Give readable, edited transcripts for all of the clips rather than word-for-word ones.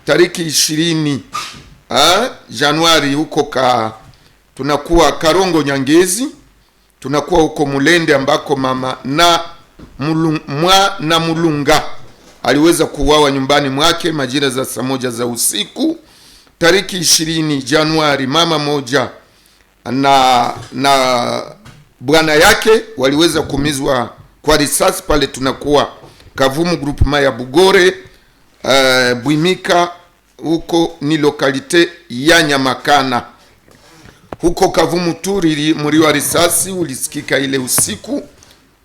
tariki 20 Januari huko tunakuwa Karongo Nyangezi, tunakuwa huko Mulende ambako mama na Mulunga aliweza kuuawa nyumbani mwake majira za saa moja za usiku. Tariki 20 Januari mama moja na bwana yake waliweza kumizwa kwa risasi pale tunakuwa Kavumu groupement ya Bugore, Buimika, huko ni lokalite ya Nyamakana. Huko Kavumu turi mlio wa risasi ulisikika ile usiku.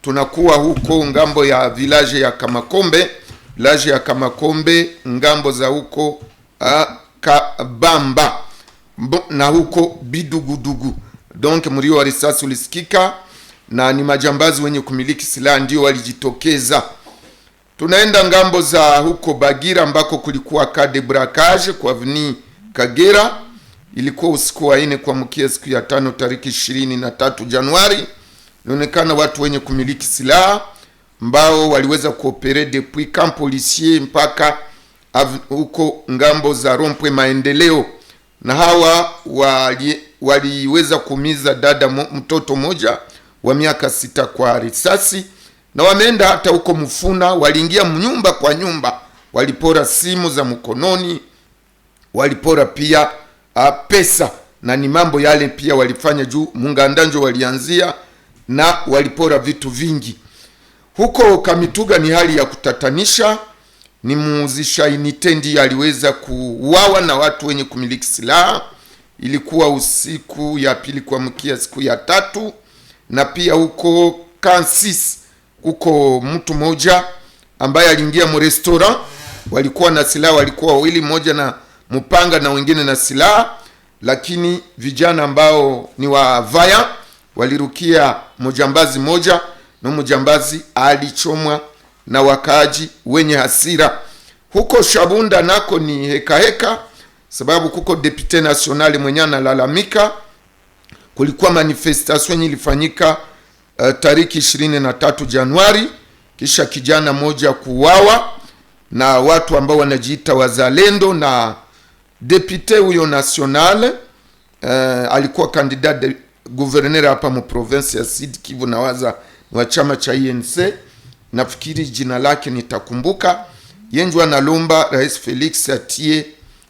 Tunakuwa huko ngambo ya village ya Kamakombe, ngambo za huko Kabamba na huko Bidugudugu. Donc mlio wa risasi ulisikika na ni majambazi wenye kumiliki silaha ndio walijitokeza. Tunaenda ngambo za huko Bagira ambako kulikuwa kade braquage kwa avenue Kagera. Ilikuwa usiku wa 4 kuamkia siku ya 5 tariki 23 Januari. Inaonekana watu wenye kumiliki silaha ambao waliweza kuopere depuis camp policier mpaka huko ngambo za Rompwe Maendeleo, na hawa waliweza kumiza mtoto moja wa miaka 6 kwa risasi, na wameenda hata huko Mufuna. Waliingia nyumba kwa nyumba, walipora simu za mkononi, walipora pia pesa, na ni mambo yale pia walifanya juu Mungandanjo walianzia, na walipora vitu vingi. Huko Kamituga ni hali ya kutatanisha. Ni muzisha initendi aliweza kuuawa na watu wenye kumiliki silaha. Ilikuwa usiku ya pili kuamkia siku ya 3. Na pia huko Kansis huko mtu moja ambaye aliingia mu restaurant, walikuwa na silaha, walikuwa wawili, moja na mpanga na wengine na silaha, lakini vijana ambao ni wa vaya walirukia mjambazi moja, na mjambazi alichomwa na wakaaji wenye hasira. Huko Shabunda nako ni heka sababu kuko depute national mwenye analalamika. Kulikuwa manifestation ilifanyika tariki 23 Januari, kisha kijana moja kuuawa na watu ambao wanajiita wazalendo, na depute huyo national alikuwa candidat gouverneur hapa mu province ya Sud Kivu, na waza wa chama cha INC. Nafikiri jina lake nitakumbuka. Yenjwa analomba Rais Felix atie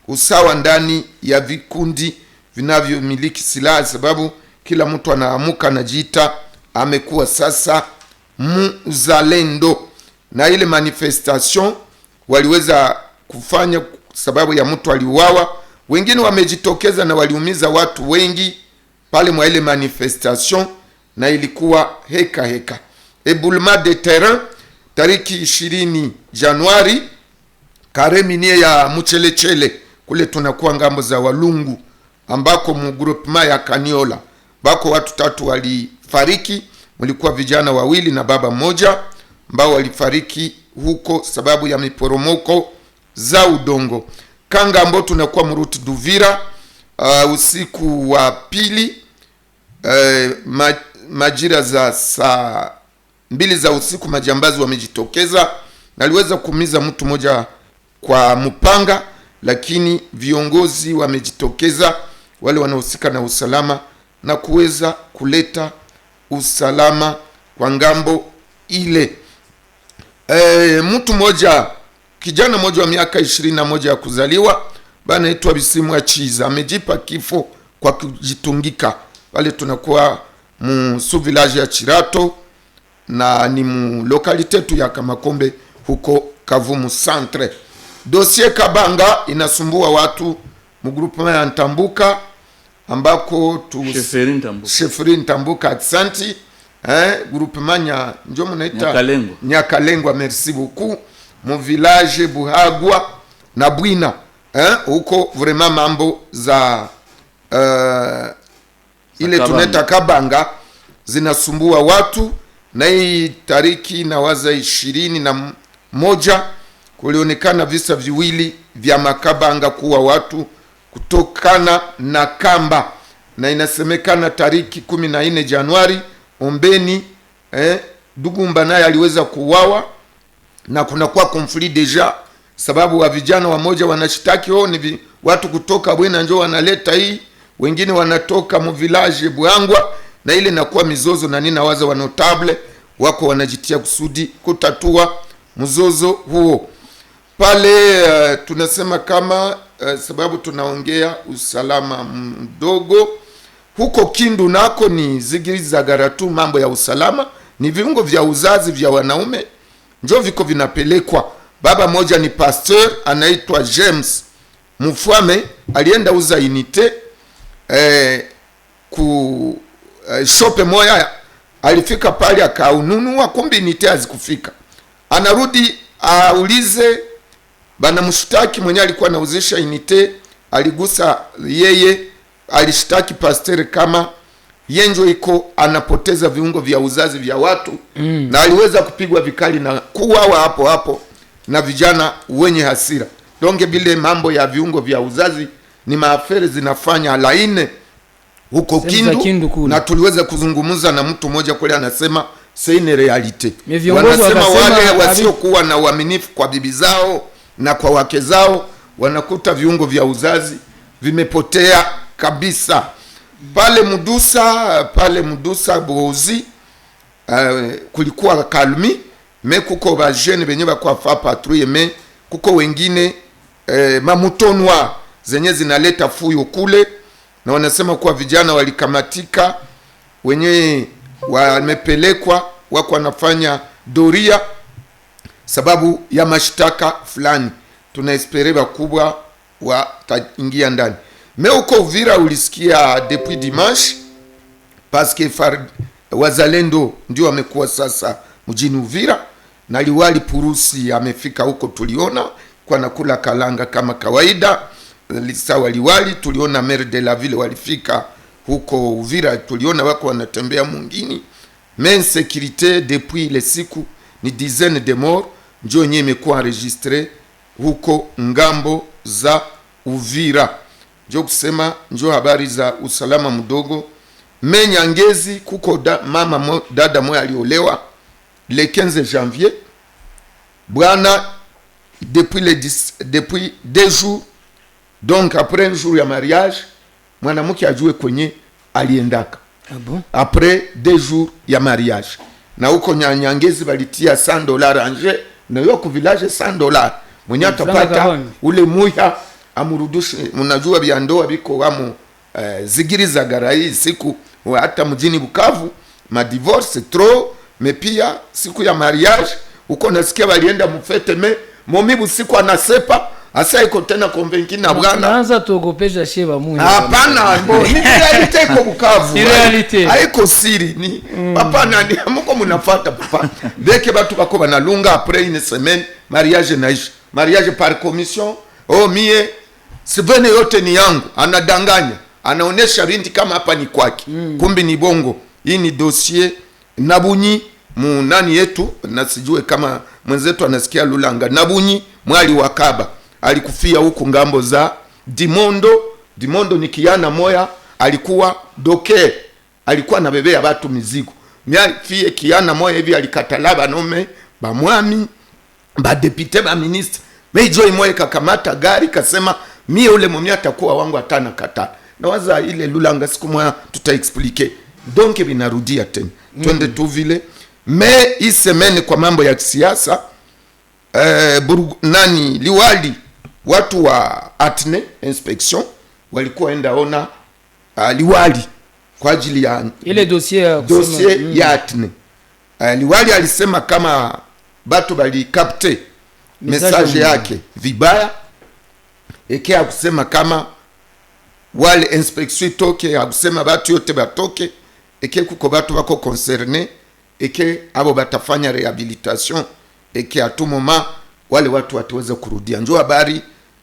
usawa ndani ya vikundi vinavyomiliki silaha, sababu kila mtu anaamuka anajiita amekuwa sasa mzalendo. Na ile manifestation waliweza kufanya sababu ya mtu aliuawa, wengine wamejitokeza na waliumiza watu wengi pale mwa ile manifestation, na ilikuwa heka. Éboulement de terrain tariki 20 Januari kareminie ya Mchelechele kule tunakuwa ngambo za Walungu, ambako mu groupement ya Kaniola bako watu 3 walifariki. Mlikuwa vijana 2 na baba mmoja ambao walifariki huko sababu ya miporomoko za udongo. Kangambo tunakuwa mruti Duvira usiku wa pili majira za saa 2 za usiku, majambazi wamejitokeza na aliweza kuumiza mtu mmoja kwa mpanga, lakini viongozi wamejitokeza wale wanaohusika na usalama na kuweza kuleta usalama kwa ngambo ile. Mtu mmoja, kijana mmoja wa miaka 21 ya kuzaliwa, bana anaitwa Bisimwa Chiza, amejipa kifo kwa kujitungika. Wale tunakuwa mu village ya Chirato, na ni mu lokalite tu ya Kamakombe huko Kavumu centre. Dossier Kabanga inasumbua watu mu groupement ya Ntambuka, ambako Sheferi Ntambuka Aksanti, groupement njo mnaita Nyakalengwa, merci beaucoup, mu village Buhagwa na Bwina, huko vraiment mambo za ile tunaita Kabanga zinasumbua watu. Na hii tariki na waza 21 kulionekana visa viwili vya makabanga kuwa watu kutokana na kamba, na inasemekana tariki 14 Januari Ombeni Dugumba naye aliweza kuuawa, na kuna kwa conflit deja sababu wa vijana wamoja wanashitaki ni watu kutoka Bwena njoo wanaleta hii, wengine wanatoka mu village Bwangwa, na ile inakuwa mizozo, na nina waza wa notable wako wanajitia kusudi kutatua mzozo huo pale. Tunasema kama sababu tunaongea usalama mdogo huko Kindu, nako ni zigiriza tu mambo ya usalama, ni viungo vya uzazi vya wanaume njoo viko vinapelekwa. Baba moja ni pasteur anaitwa James Mufwame, alienda uza unité ku shope moya, alifika pale akaununua, kumbe unité hazikufika. Anarudi aulize bana mshtaki mwenye alikuwa anauzisha unité, aligusa yeye, alishtaki pasteur kama yenjo iko anapoteza viungo vya uzazi vya watu na aliweza kupigwa vikali na kuuawa hapo hapo na vijana wenye hasira. Donge bile mambo ya viungo vya uzazi ni maafere zinafanya laine huko Kindu, na tuliweza kuzungumza na mtu mmoja kule, anasema c'est realite. Wanasema wale wasiokuwa na uaminifu kwa bibi zao na kwa wake zao wanakuta viungo vya uzazi vimepotea kabisa. Pale Mudusa Bozi kulikuwa kalmi, me kuko ba jeune benye bakwa fa patrouille, me kuko wengine mamutonwa zenye zinaleta fuyo kule, na wanasema kwa vijana walikamatika, wenye wamepelekwa wako wanafanya doria sababu ya mashtaka fulani. Tunaespere bakubwa wataingia ndani. Me uko Uvira ulisikia depuis dimanche, parce que wazalendo ndio wamekuwa sasa mjini Uvira, na liwali Purusi amefika huko, tuliona kwa nakula kalanga kama kawaida. Sawa liwali, tuliona maire de la ville walifika huko Uvira, tuliona wako wanatembea mwingine. Mais sécurité depuis les siku ni dizaine de morts ndio yenyewe imekuwa enregistré huko ngambo za Uvira. Ndio kusema ndio habari za usalama mdogo. Nyangezi kuko dada moya aliolewa le 15 janvier. Bwana depuis 2 jours, donc après un jour ya mariage, mwanamke ajue kwenye aliendaka. Ah bon? Après 2 jours ya mariage. Na huko Nyangezi balitia $100 anje, na yoko village $100. Mwenye atapata ule muya amurudushe. Mnajua vya ndoa biko wamo zigiriza garai siku, hata mjini Bukavu ma divorce trop, me pia siku ya mariage uko nasikia walienda mufete, momibu siku anasepa asa iko tena konvenki na bwana anaanza tuogopesha sheba mungu. Hapana, ni realite iko Bukavu. Ni realite. Haiko siri ni. Hapana, ni mko mnafuata papa. Deke batu bako banalunga après une semaine mariage naishi. Mariage par commission. Mie sivene yote ni yangu. Anadanganya. Anaonesha binti kama hapa ni kwake. Kumbi ni bongo. Hii ni dossier Nabunyi nani yetu, na sijue kama mwenzetu anasikia Lulanga. Nabunyi mwali wa Kaba alikufia huku ngambo za Dimondo. Dimondo ni kiana moya, alikuwa doke, alikuwa na bebea watu mizigo. Fie kiana moya hivi alikatalaba nome ba mwami ba depute ba ministre. Meijo imoye kakamata gari kasema mie ule mumia atakuwa wangu atana kata. Na waza ile Lulanga siku moya tutaexplique. Donc binarudia tena. Twende tu vile. Me hii semeni kwa mambo ya kisiasa, liwali watu wa Atne inspection walikuwa enda ona liwali kwa ajili ya ile dossier ya Atne. Liwali alisema kama batu bali capte message yake vibaya, eke akusema kama wale inspection toke, akusema batu yote batoke, eke kuko batu bako concerné, eke abo batafanya rehabilitation, eke à tout moment wale watu wataweza kurudia. Njoo habari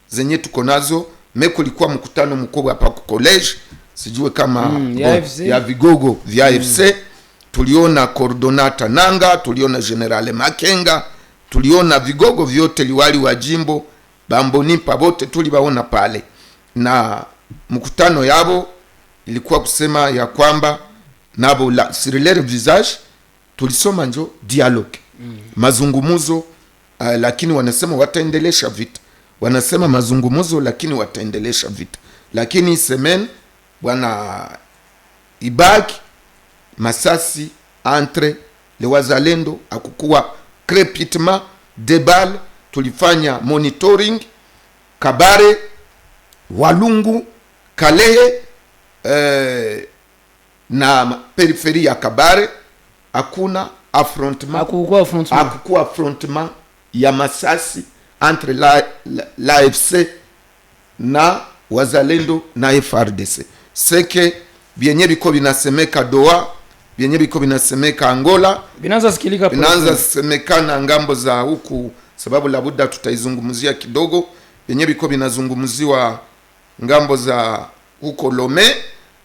zenye tuko nazo. Kulikuwa mkutano mkubwa hapa ku college, sijue kama ya vigogo vya AFC. Tuliona coordonata Nanga, tuliona General Makenga, tuliona vigogo vyote, liwali wa jimbo Bamboni pabote tulibaona pale. Na mkutano yabo ilikuwa kusema ya kwamba nabo sur leur visage tulisoma njo dialogue, mazungumuzo lakini wanasema wataendelesha vita, wanasema mazungumzo, lakini wataendelesha vita. Lakini semen bwana ibaki masasi entre le wazalendo, akukuwa crepitement de balle. Tulifanya monitoring Kabare, Walungu, Kalehe na periferi ya Kabare, hakuna affrontement, hakukuwa affrontement ya masasi entre la FC na wazalendo na FRDC. Seke vyenye biko binasemeka Doha, vyenye biko binasemeka Angola, binaanza semekana ngambo za huku, sababu labuda tutaizungumzia kidogo. Vyenye biko binazungumziwa ngambo za huko Lome,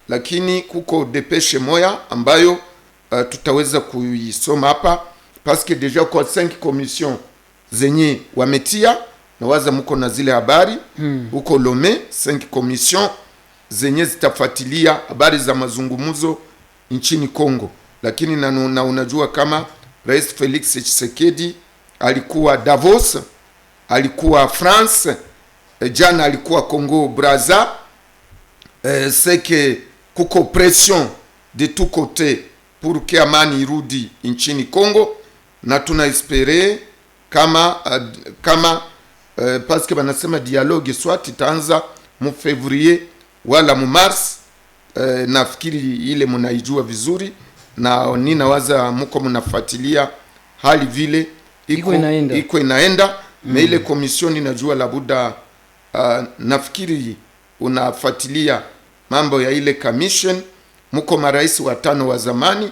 lakini kuko depeshe moya ambayo tutaweza kuisoma hapa, paske deja kwa 5 commission zenye wametia, na waza mko na zile habari huko Lome, 5 commission zenye zitafuatilia habari za mazungumzo nchini Kongo. Lakini na unajua kama Rais Felix Tshisekedi alikuwa Davos, alikuwa France, jana alikuwa Congo Brazza. Seke kuko pression de tout côté pour que amani irudi nchini Kongo, na tunaespere kama parce que banasema dialogue soit itaanza mu février wala mu mars. Nafikiri ile mnaijua vizuri, na ninawaza mko mnafuatilia hali vile iko inaenda. Na ile komisioni najua labuda, nafikiri unafuatilia mambo ya ile commission. Mko marais 5 wa zamani,